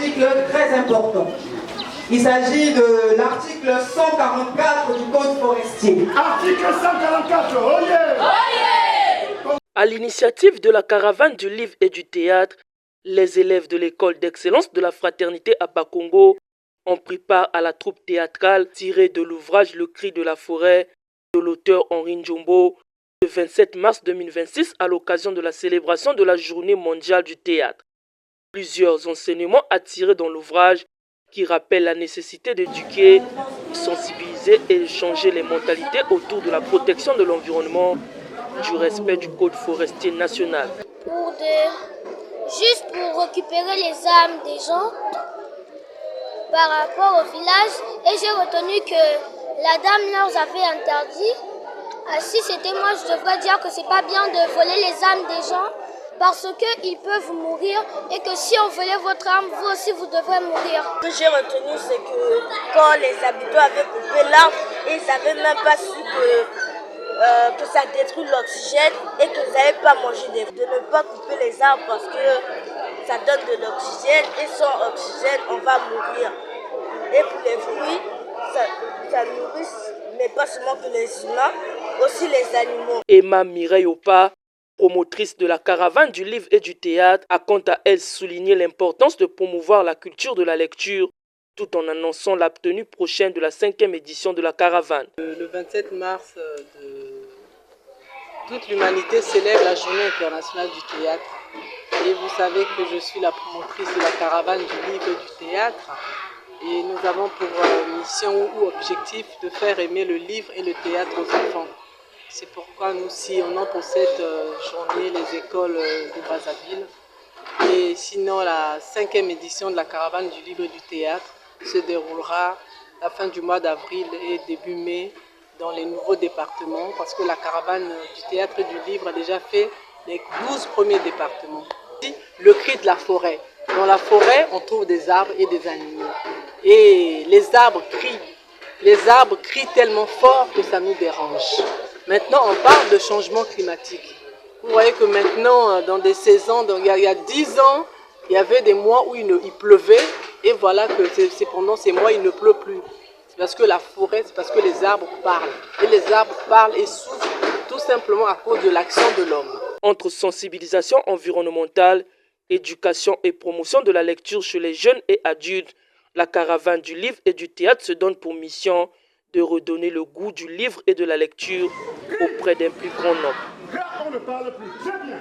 article très important. Il s'agit de l'article 144 du Code forestier. Article 144, oh yeah! Oh yeah! À l'initiative de la caravane du livre et du théâtre, les élèves de l'école d'excellence de la fraternité à Bakongo ont pris part à la troupe théâtrale tirée de l'ouvrage Le cri de la forêt de l'auteur Henri Njombo le 27 mars 2026 à l'occasion de la célébration de la journée mondiale du théâtre. Plusieurs enseignements attirés dans l'ouvrage qui rappellent la nécessité d'éduquer, sensibiliser et changer les mentalités autour de la protection de l'environnement, du respect du code forestier national. Juste pour récupérer les âmes des gens par rapport au village, et j'ai retenu que la dame leur avait interdit. Si c'était moi, je devrais dire que c'est pas bien de voler les âmes des gens parce qu'ils peuvent mourir et que si on volait votre âme, vous aussi vous devrez mourir. Ce que j'ai retenu, c'est que quand les habitants avaient coupé l'arbre, ils n'avaient même pas su que ça détruit l'oxygène et qu'ils n'avaient pas mangé de ne pas couper les arbres parce que ça donne de l'oxygène et sans oxygène, on va mourir. Et pour les fruits, ça nourrit, mais pas seulement que les humains, aussi les animaux. Emma Mireille Opa, promotrice de la caravane du livre et du théâtre, a quant à elle souligné l'importance de promouvoir la culture de la lecture tout en annonçant la tenue prochaine de la 5e édition de la caravane. Le 27 mars, toute l'humanité célèbre la journée internationale du théâtre. Et vous savez que je suis la promotrice de la caravane du livre et du théâtre. Et nous avons pour mission ou objectif de faire aimer le livre et le théâtre aux enfants. C'est pourquoi nous sillonnons pour cette journée les écoles de Brazzaville. Et sinon, la 5e édition de la caravane du livre et du théâtre se déroulera à la fin du mois d'avril et début mai dans les nouveaux départements parce que la caravane du théâtre et du livre a déjà fait les 12 premiers départements. Le cri de la forêt. Dans la forêt, on trouve des arbres et des animaux. Et les arbres crient. Les arbres crient tellement fort que ça nous dérange. Maintenant, on parle de changement climatique. Vous voyez que maintenant, dans des saisons, il y a 10 ans, il y avait des mois où il pleuvait. Et voilà que c'est pendant ces mois, il ne pleut plus. C'est parce que la forêt, c'est parce que les arbres parlent. Et les arbres parlent et souffrent tout simplement à cause de l'action de l'homme. Entre sensibilisation environnementale, éducation et promotion de la lecture chez les jeunes et adultes, la caravane du livre et du théâtre se donne pour mission de redonner le goût du livre et de la lecture auprès d'un plus grand nombre. Là, on ne parle plus. Très bien.